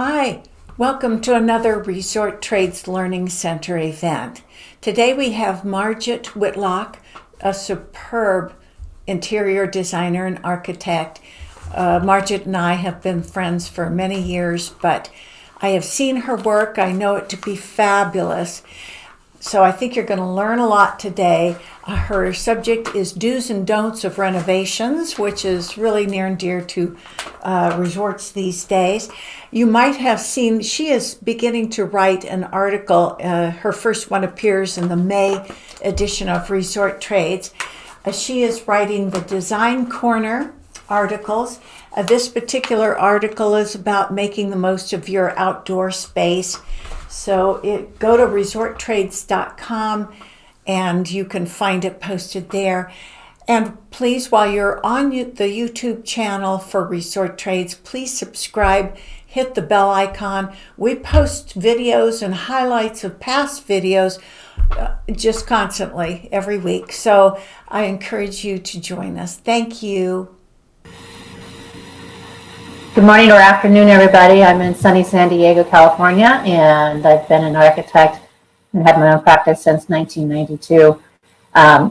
Hi, welcome to another Resort Trades Learning Center event. Today we have Margit Whitlock, a superb interior designer and architect. Margit and I have been friends for many years, but I have seen her work. I know it to be fabulous. So I think you're going to learn a lot today. Her subject is do's and don'ts of renovations, which is really near and dear to resorts these days. You might have seen she is beginning to write an article. Her first one appears in the May edition of Resort Trades. She is writing the Design Corner articles. This particular article is about making the most of your outdoor space. So go to resorttrades.com and you can find it posted there. And please, while you're on the YouTube channel for Resort Trades, please subscribe, hit the bell icon. We post videos and highlights of past videos just constantly every week. So I encourage you to join us. Thank you. Good morning or afternoon, everybody. I'm in sunny San Diego, California, and I've been an architect and had my own practice since 1992.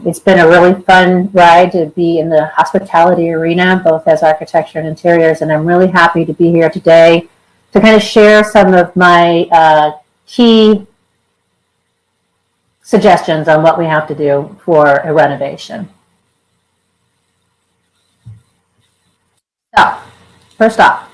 It's been a really fun ride to be in the hospitality arena, both as architecture and interiors, and I'm really happy to be here today to kind of share some of my key suggestions on what we have to do for a renovation. So, first off,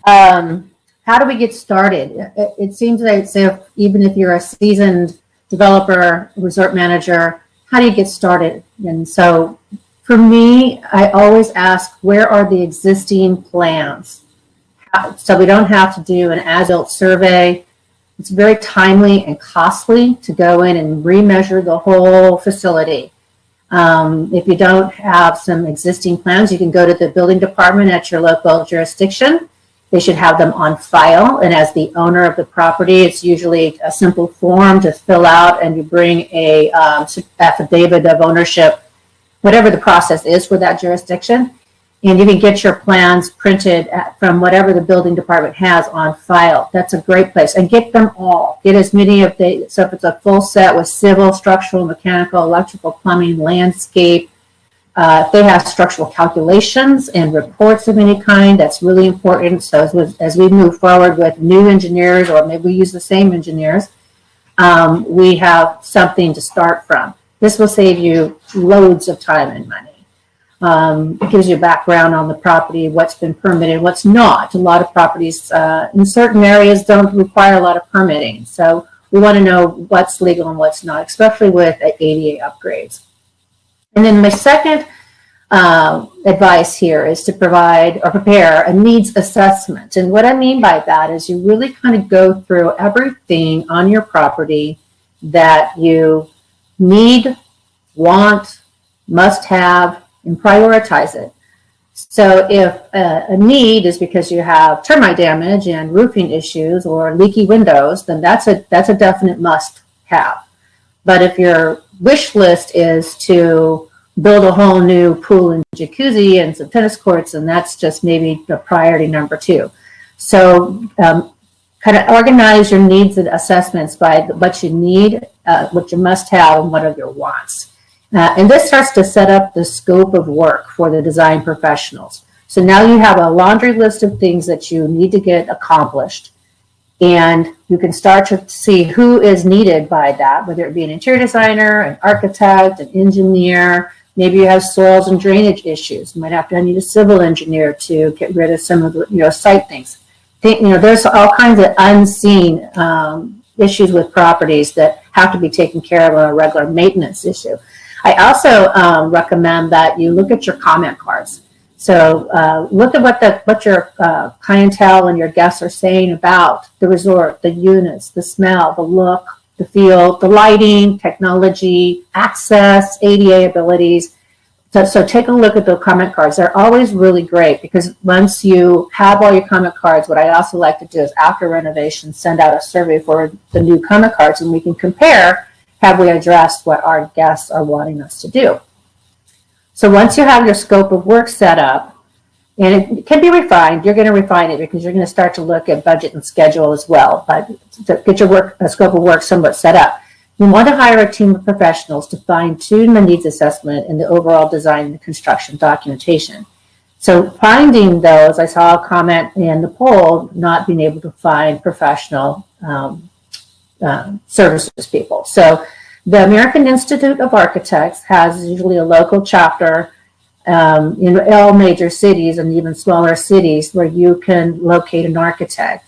how do we get started? It seems as if even if you're a seasoned developer, resort manager, how do you get started? And so for me, I always ask, where are the existing plans? So we don't have to do an as-built survey. It's very timely and costly to go in and remeasure the whole facility. If you don't have some existing plans, you can go to the building department at your local jurisdiction. They should have them on file. And as the owner of the property, it's usually a simple form to fill out, and you bring a affidavit of ownership, whatever the process is for that jurisdiction. And you can get your plans printed from whatever the building department has on file. That's a great place. And get them all. Get as many of the, so if it's a full set with civil, structural, mechanical, electrical, plumbing, landscape, if they have structural calculations and reports of any kind, that's really important. So as we move forward with new engineers, or maybe we use the same engineers, we have something to start from. This will save you loads of time and money. It gives you background on the property, what's been permitted, what's not. A lot of properties in certain areas don't require a lot of permitting. So we want to know what's legal and what's not, especially with ADA upgrades. And then my second advice here is to provide or prepare a needs assessment. And what I mean by that is you really kind of go through everything on your property that you need, want, must have, and prioritize it. So if a need is because you have termite damage and roofing issues or leaky windows, then that's a definite must have. But if your wish list is to build a whole new pool and jacuzzi and some tennis courts, and that's just maybe the priority number 2. So kind of organize your needs and assessments by what you need, what you must have, and what are your wants. And this starts to set up the scope of work for the design professionals. So now you have a laundry list of things that you need to get accomplished. And you can start to see who is needed by that, whether it be an interior designer, an architect, an engineer. Maybe you have soils and drainage issues. You might have to need a civil engineer to get rid of some of the site things. There's all kinds of unseen issues with properties that have to be taken care of on a regular maintenance issue. I also recommend that you look at your comment cards. So look at what your clientele and your guests are saying about the resort, the units, the smell, the look, the feel, the lighting, technology, access, ADA abilities. So take a look at the comment cards. They're always really great because once you have all your comment cards, what I also like to do is after renovation, send out a survey for the new comment cards, and we can compare, have we addressed what our guests are wanting us to do? So once you have your scope of work set up, And it can be refined. You're going to refine it because you're going to start to look at budget and schedule as well. But to get your scope of work somewhat set up, you want to hire a team of professionals to fine-tune the needs assessment and the overall design and construction documentation. So finding those, I saw a comment in the poll, not being able to find professional services people. So the American Institute of Architects has usually a local chapter in all major cities and even smaller cities where you can locate an architect.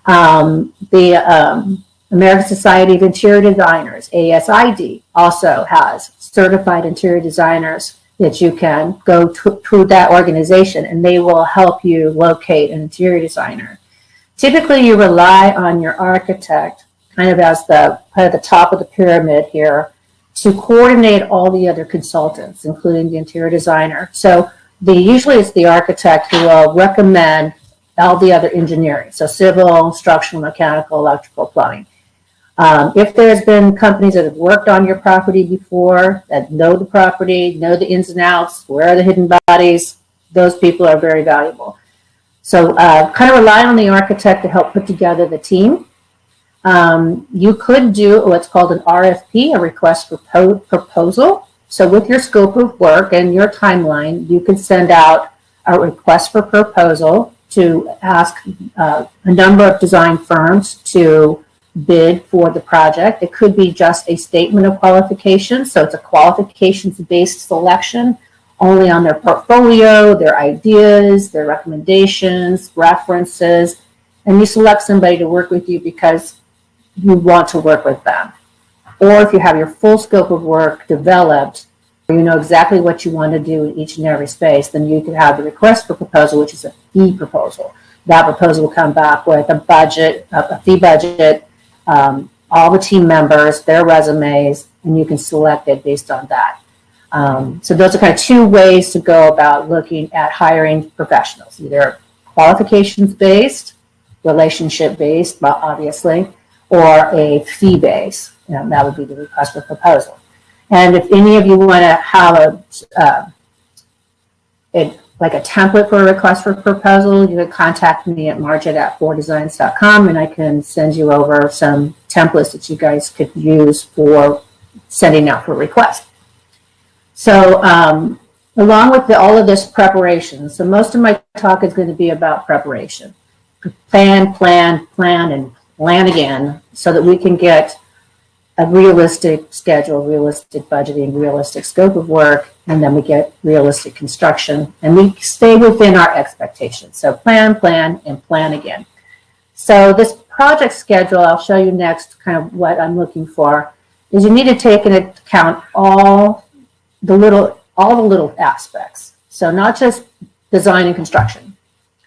The American Society of Interior Designers, ASID, also has certified interior designers that you can go through that organization, and they will help you locate an interior designer. Typically, you rely on your architect kind of as the top of the pyramid here to coordinate all the other consultants, including the interior designer. So usually it's the architect who will recommend all the other engineering, so civil, structural, mechanical, electrical, plumbing. If there's been companies that have worked on your property before, that know the property, know the ins and outs, where are the hidden bodies, those people are very valuable. So kind of rely on the architect to help put together the team. You could do what's called an RFP, a request for proposal. So with your scope of work and your timeline, you can send out a request for proposal to ask a number of design firms to bid for the project. It could be just a statement of qualifications. So it's a qualifications-based selection only on their portfolio, their ideas, their recommendations, references, and you select somebody to work with you because you want to work with them. Or if you have your full scope of work developed, you know exactly what you want to do in each and every space, then you can have the request for proposal, which is a fee proposal. That proposal will come back with a budget, a fee budget, all the team members, their resumes, and you can select it based on that. So those are kind of two ways to go about looking at hiring professionals, either qualifications-based, relationship-based, obviously, or a fee-based. That would be the request for proposal. And if any of you want to have like a template for a request for proposal, you can contact me at margit@4designs.com, and I can send you over some templates that you guys could use for sending out for requests. So along with all of this preparation, so most of my talk is going to be about preparation. Plan, plan, plan, and plan again so that we can get a realistic schedule, realistic budgeting, realistic scope of work, and then we get realistic construction, and we stay within our expectations. So plan, plan, and plan again. So this project schedule, I'll show you next kind of what I'm looking for, is you need to take into account all the little aspects. So not just design and construction.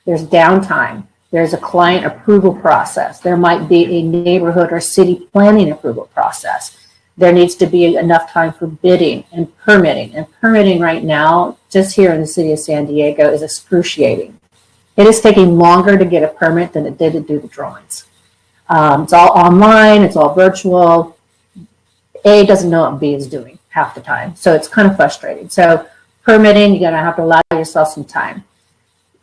There's downtime. There's a client approval process. There might be a neighborhood or city planning approval process. There needs to be enough time for bidding and permitting. And permitting right now, just here in the city of San Diego, is excruciating. It is taking longer to get a permit than it did to do the drawings. It's all online. It's all virtual. A doesn't know what B is doing half the time. So it's kind of frustrating. So permitting, you're going to have to allow yourself some time.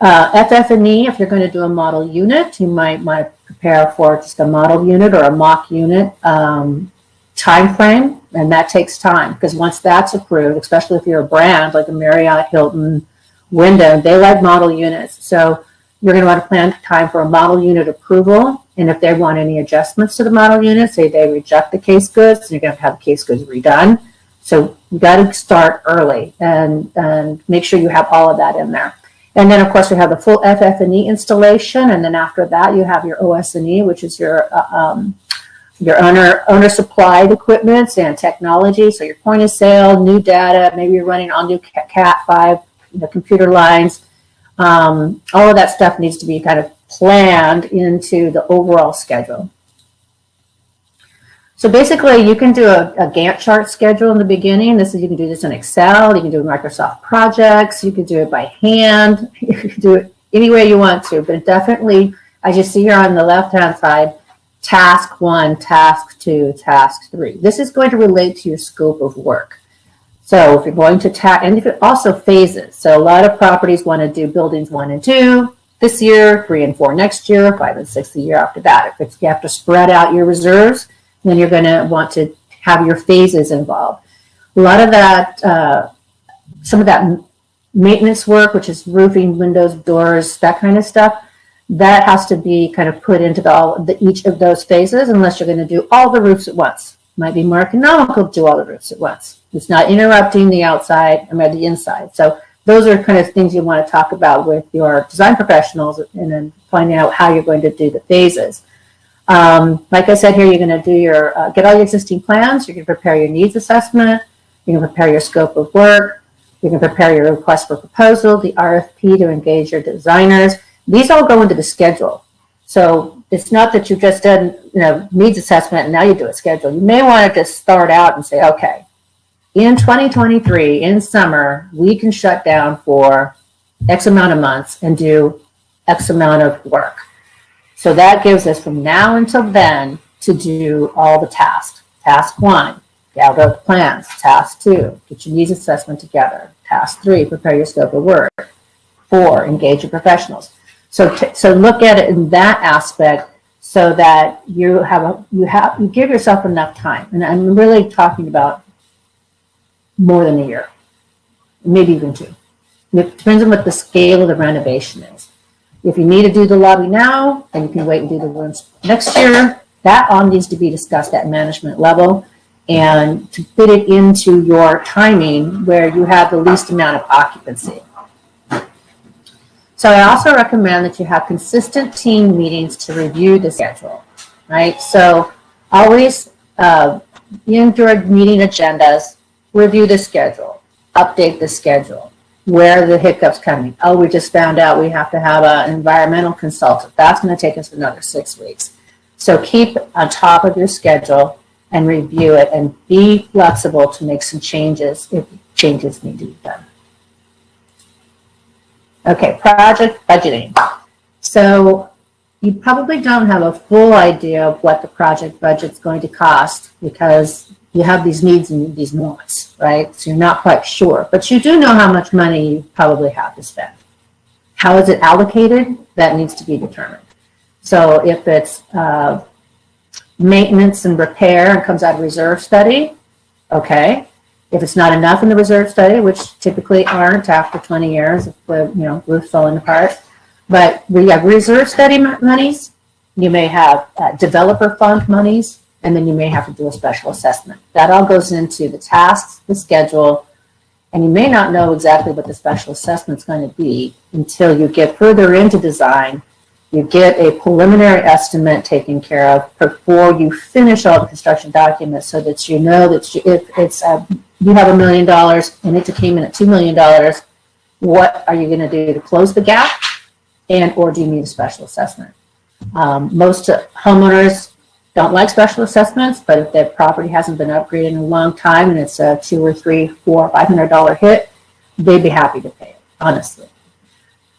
FF&E, if you're going to do a model unit, you might want to prepare for just a model unit or a mock unit time frame, and that takes time because once that's approved, especially if you're a brand like a Marriott, Hilton, Wyndham, they like model units. So you're going to want to plan time for a model unit approval, and if they want any adjustments to the model unit, say they reject the case goods, you're going to have the case goods redone. So you got to start early and make sure you have all of that in there. And then, of course, we have the full FF&E installation, and then after that, you have your OS&E, which is your owner-supplied equipment and technology. So your point of sale, new data, maybe you're running on new Cat5, the computer lines. All of that stuff needs to be kind of planned into the overall schedule. So basically, you can do a Gantt chart schedule in the beginning. You can do this in Excel. You can do Microsoft Projects. You can do it by hand. You can do it any way you want to. But it definitely, as you see here on the left-hand side, task 1, task 2, task 3. This is going to relate to your scope of work. So if you're going to and if it also phases. So a lot of properties want to do buildings 1 and 2 this year, 3 and 4 next year, 5 and 6 the year after that. If you have to spread out your reserves, then you're going to want to have your phases involved. A lot of that, some of that maintenance work, which is roofing, windows, doors, that kind of stuff, that has to be kind of put into each of those phases, unless you're going to do all the roofs at once. It might be more economical to do all the roofs at once. It's not interrupting the outside or the inside. So those are kind of things you want to talk about with your design professionals, and then finding out how you're going to do the phases. Like I said here, you're going to do get all your existing plans. You're going to prepare your needs assessment. You're going to prepare your scope of work. You're going to prepare your request for proposal, the RFP to engage your designers. These all go into the schedule. So it's not that you've just done, needs assessment and now you do a schedule. You may want to just start out and say, okay, in 2023, in summer, we can shut down for X amount of months and do X amount of work. So that gives us from now until then to do all the tasks. Task 1, gather the plans. Task 2, get your needs assessment together. Task 3, prepare your scope of work. 4, engage your professionals. So look at it in that aspect, so that you give yourself enough time. And I'm really talking about more than a year, maybe even 2. It depends on what the scale of the renovation is. If you need to do the lobby now, then you can wait and do the rooms next year. That all needs to be discussed at management level, and to fit it into your timing where you have the least amount of occupancy. So I also recommend that you have consistent team meetings to review the schedule, right? So always in your meeting agendas, review the schedule, update the schedule. Where are the hiccups coming? Oh, we just found out we have to have an environmental consultant. That's going to take us another 6 weeks. So keep on top of your schedule and review it, and be flexible to make some changes if changes need to be done. Okay, project budgeting. So you probably don't have a full idea of what the project budget's going to cost, because you have these needs and these wants, right? So you're not quite sure, but you do know how much money you probably have to spend. How is it allocated? That needs to be determined. So if it's maintenance and repair and comes out of reserve study, okay. If it's not enough in the reserve study, which typically aren't after 20 years, if the roof's falling apart, but we have reserve study monies, you may have developer fund monies, and then you may have to do a special assessment. That all goes into the tasks, the schedule, and you may not know exactly what the special assessment is going to be until you get further into design. You get a preliminary estimate taken care of before you finish all the construction documents, so that you know that if it's you have $1 million and it came in at $2 million, what are you going to do to close the gap, or do you need a special assessment? Most homeowners don't like special assessments, but if their property hasn't been upgraded in a long time and it's a $200 or $300, $400, $500 hit, they'd be happy to pay it, honestly.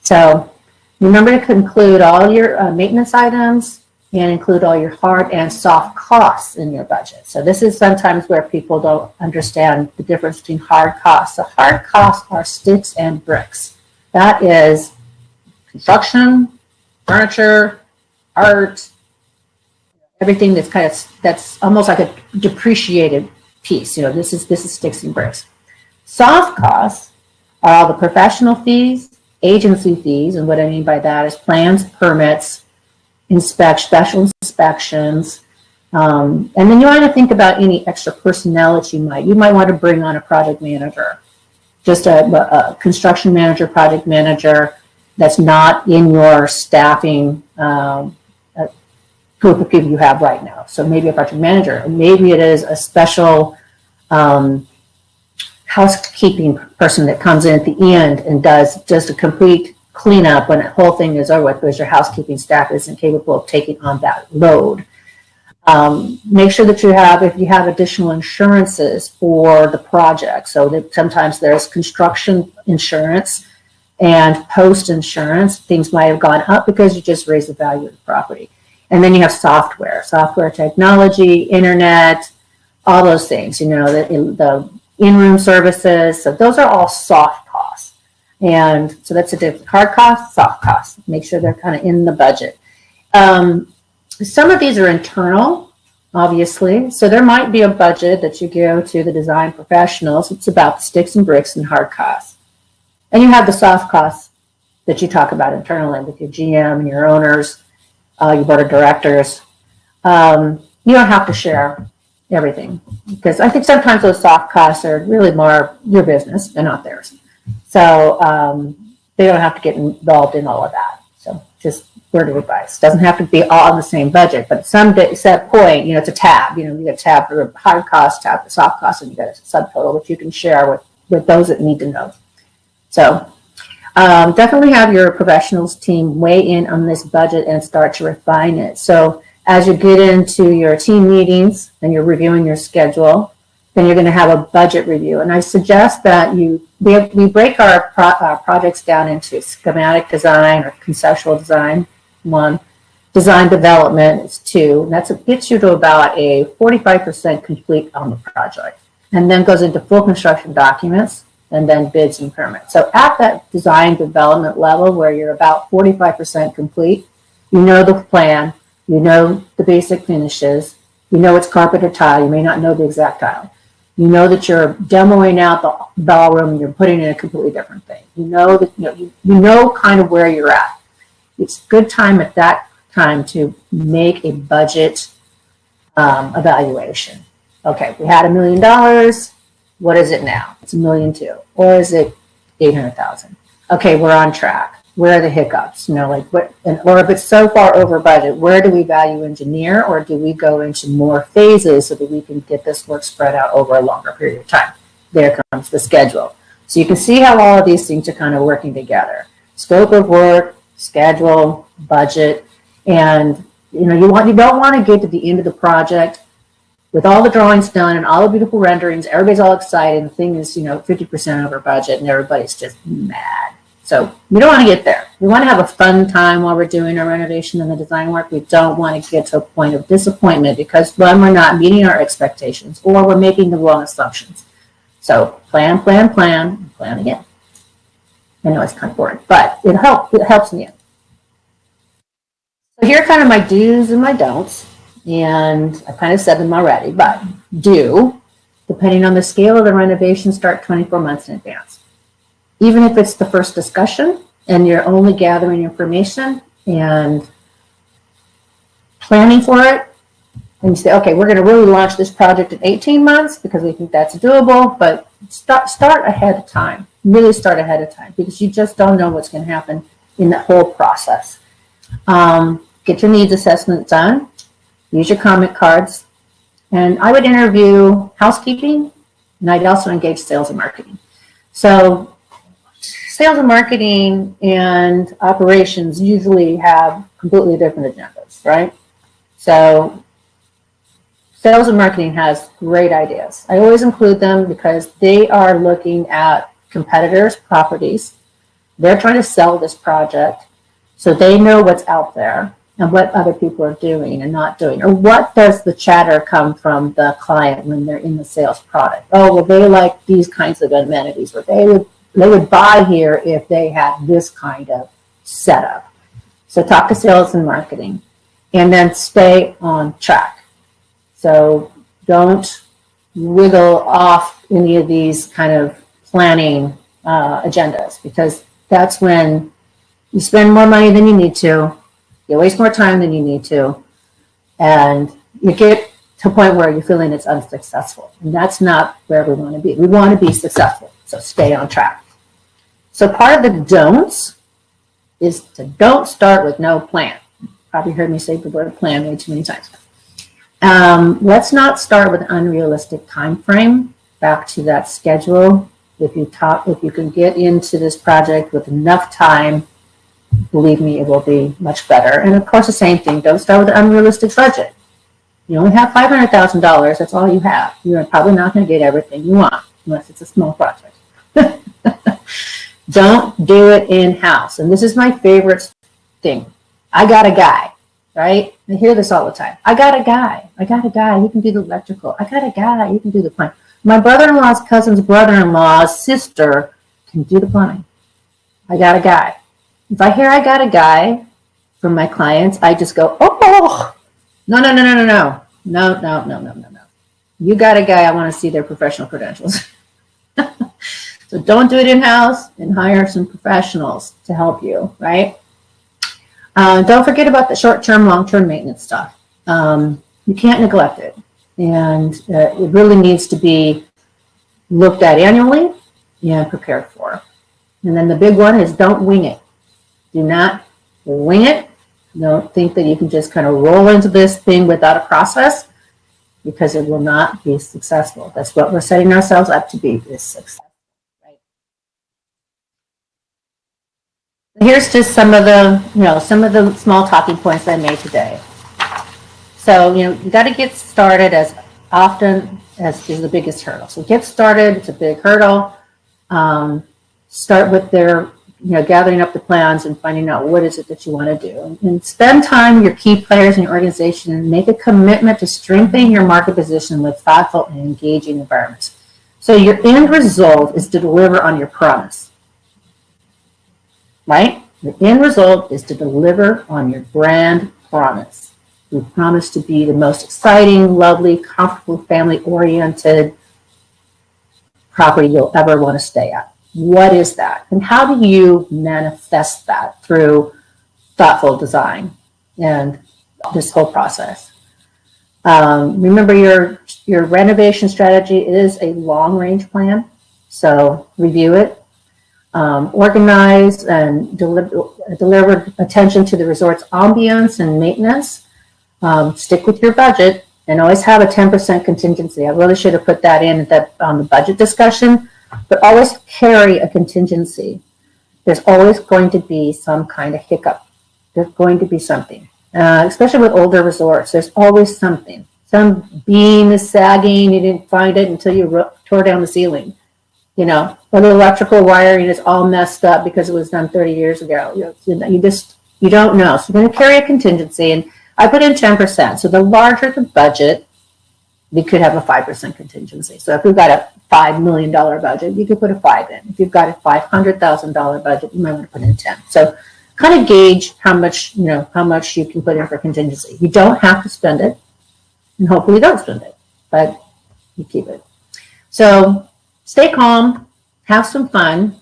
So remember to include all your maintenance items and include all your hard and soft costs in your budget. So this is sometimes where people don't understand the difference between hard costs. So hard costs are sticks and bricks. That is construction, furniture, art, everything that's almost like a depreciated piece. This is sticks and bricks. Soft costs are all the professional fees, agency fees, and what I mean by that is plans, permits, special inspections, and then you want to think about any extra personnel that you might want to bring on a project manager, just a construction manager, project manager that's not in your staffing group of people you have right now. So maybe a project manager, or maybe it is a special housekeeping person that comes in at the end and does just a complete cleanup when the whole thing is over with, because your housekeeping staff isn't capable of taking on that load. Make sure that if you have additional insurances for the project. So that sometimes there's construction insurance and post insurance. Things might have gone up because you just raised the value of the property. And then you have software technology, internet, all those things. The in-room services. So those are all soft costs. And so that's a different hard cost, soft costs. Make sure they're kind of in the budget. Some of these are internal, obviously. So there might be a budget that you give to the design professionals. It's about the sticks and bricks and hard costs. And you have the soft costs that you talk about internally with your GM and your owners, your board of directors. You don't have to share everything, because I think sometimes those soft costs are really more your business, they're not theirs. So they don't have to get involved in all of that. So just word of advice. Doesn't have to be all on the same budget, but some set point, it's a tab. You got a tab for the hard cost, tab for soft costs, and you got a subtotal which you can share with those that need to know. So definitely have your professionals team weigh in on this budget and start to refine it. So as you get into your team meetings and you're reviewing your schedule, then you're going to have a budget review. And I suggest that we break our projects down into schematic design or conceptual design, 1, design development is 2. And that gets you to about a 45% complete on the project. And then goes into full construction documents and then bids and permits. So at that design development level where you're about 45% complete, you know the plan, you know the basic finishes, you know it's carpet or tile, you may not know the exact tile. You know that you're demoing out the ballroom and you're putting in a completely different thing. You know that you know kind of where you're at. It's good time at that time to make a budget evaluation. Okay, we had $1 million. What is it now? It's $1.2 million, or is it 800,000? Okay, we're on track. Where are the hiccups? Or if it's so far over budget, where do we value engineer, or do we go into more phases so that we can get this work spread out over a longer period of time? There comes the schedule. So you can see how all of these things are kind of working together. Scope of work, schedule, budget, and you don't want to get to the end of the project with all the drawings done and all the beautiful renderings. Everybody's all excited, and the thing is 50% over budget, and everybody's just mad. So we don't want to get there. We want to have a fun time while we're doing our renovation and the design work. We don't want to get to a point of disappointment because, one, we're not meeting our expectations, or we're making the wrong assumptions. So plan, plan, plan, and plan again. I know it's kind of boring, but it helps in the end. So here are kind of my do's and my don'ts, and I kind of said them already, but do, depending on the scale of the renovation, start 24 months in advance. Even if it's the first discussion and you're only gathering information and planning for it, and you say, okay, we're going to really launch this project in 18 months because we think that's doable, but start ahead of time. Really start ahead of time, because you just don't know what's going to happen in the whole process. Get your needs assessment done. Use your comment cards. And I would interview housekeeping, and I'd also engage sales and marketing. So sales and marketing and operations usually have completely different agendas, right? So sales and marketing has great ideas. I always include them because they are looking at competitors' properties. They're trying to sell this project, so they know what's out there and what other people are doing and not doing. Or what does the chatter come from the client when they're in the sales product? Oh, well, they like these kinds of amenities, or they would buy here if they had this kind of setup. So talk to sales and marketing, and then stay on track. So don't wiggle off any of these kind of planning agendas, because that's when you spend more money than you need to, you waste more time than you need to, and you get to a point where you're feeling it's unsuccessful. And that's not where we want to be. We want to be successful, so stay on track. So part of the don'ts is to don't start with no plan. Probably heard me say the word plan way too many times. Let's not start with an unrealistic time frame. Back to that schedule. If you can get into this project with enough time, believe me, it will be much better. And of course, the same thing, don't start with an unrealistic budget. You only have $500,000, that's all you have. You're probably not going to get everything you want, unless it's a small project. Don't do it in-house. And this is my favorite thing. I got a guy, right? I hear this all the time. I got a guy, he can do the electrical. I got a guy, he can do the plumbing. My brother-in-law's cousin's brother-in-law's sister can do the plumbing. I got a guy. If I hear I got a guy from my clients, I just go, oh, no, no, no, no, no, no, no, no, no, no, no, no. You got a guy, I want to see their professional credentials. So don't do it in-house and hire some professionals to help you, right? Don't forget about the short-term, long-term maintenance stuff. You can't neglect it. And it really needs to be looked at annually and prepared for. And then the big one is don't wing it. Do not wing it. Don't think that you can just kind of roll into this thing without a process, because it will not be successful. That's what we're setting ourselves up to be, is success. Right? Here's just some of the small talking points I made today. So, you got to get started as often as is the biggest hurdle. So get started, it's a big hurdle. Start with their, gathering up the plans and finding out what is it that you want to do. And spend time with your key players in your organization and make a commitment to strengthening your market position with thoughtful and engaging environments. So your end result is to deliver on your promise, right? Your end result is to deliver on your brand promise. You promise to be the most exciting, lovely, comfortable, family-oriented property you'll ever want to stay at. What is that? And how do you manifest that through thoughtful design and this whole process? Remember, your renovation strategy is a long-range plan, so review it. Organize and deliver attention to the resort's ambience and maintenance. Stick with your budget and always have a 10% contingency. I really should have put that in on the budget discussion, but always carry a contingency. There's always going to be some kind of hiccup. There's going to be something, especially with older resorts. There's always something. Some beam is sagging, you didn't find it until you tore down the ceiling. Or the electrical wiring is all messed up because it was done 30 years ago. You don't know. So you're going to carry a contingency, and I put in 10%. So the larger the budget, we could have a 5% contingency. So if we've got a $5 million budget, you could put a 5 in. If you've got a $500,000 budget, you might want to put in 10. So kind of gauge how much you can put in for contingency. You don't have to spend it, and hopefully you don't spend it, but you keep it. So stay calm, have some fun.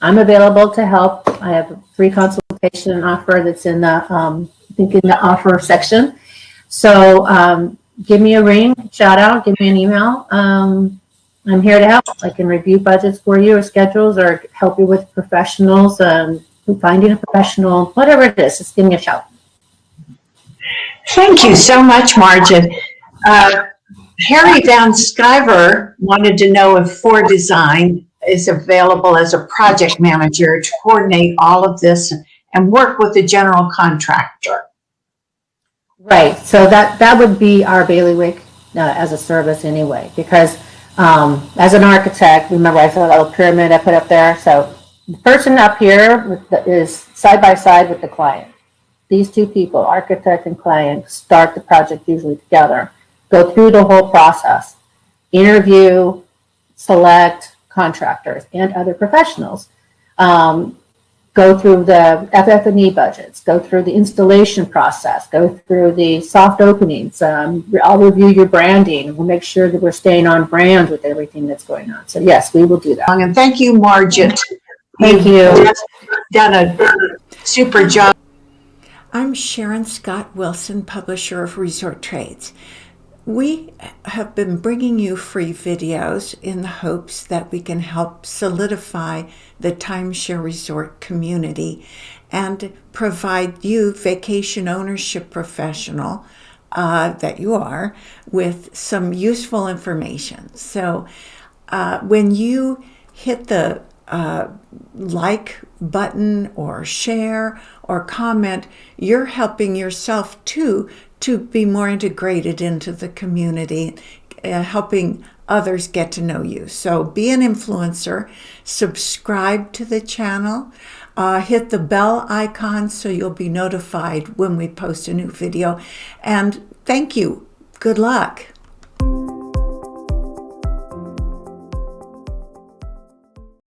I'm available to help. I have a free consultation offer that's in the in the offer section. So give me a ring, shout out, give me an email. I'm here to help. I can review budgets for you or schedules, or help you with professionals, finding a professional, whatever it is, just give me a shout. Thank you so much, Margit. Harry Van Sciver wanted to know if For Design is available as a project manager to coordinate all of this and work with the general contractor. Right, so that would be our bailiwick as a service anyway, because as an architect, remember I saw a little pyramid I put up there, so the person up here is side by side with the client. These two people, architect and client, start the project usually together, go through the whole process, interview, select contractors and other professionals, go through the FF&E budgets, go through the installation process, go through the soft openings. I'll review your branding. We'll make sure that we're staying on brand with everything that's going on. So yes, we will do that. And thank you, Margit. Thank you. Done a super job. I'm Sharon Scott Wilson, publisher of Resort Trades. We have been bringing you free videos in the hopes that we can help solidify the timeshare resort community and provide you, vacation ownership professional that you are, with some useful information. So when you hit the like button or share or comment, you're helping yourself too to be more integrated into the community, helping others get to know you. So be an influencer, subscribe to the channel, hit the bell icon so you'll be notified when we post a new video. And thank you. Good luck.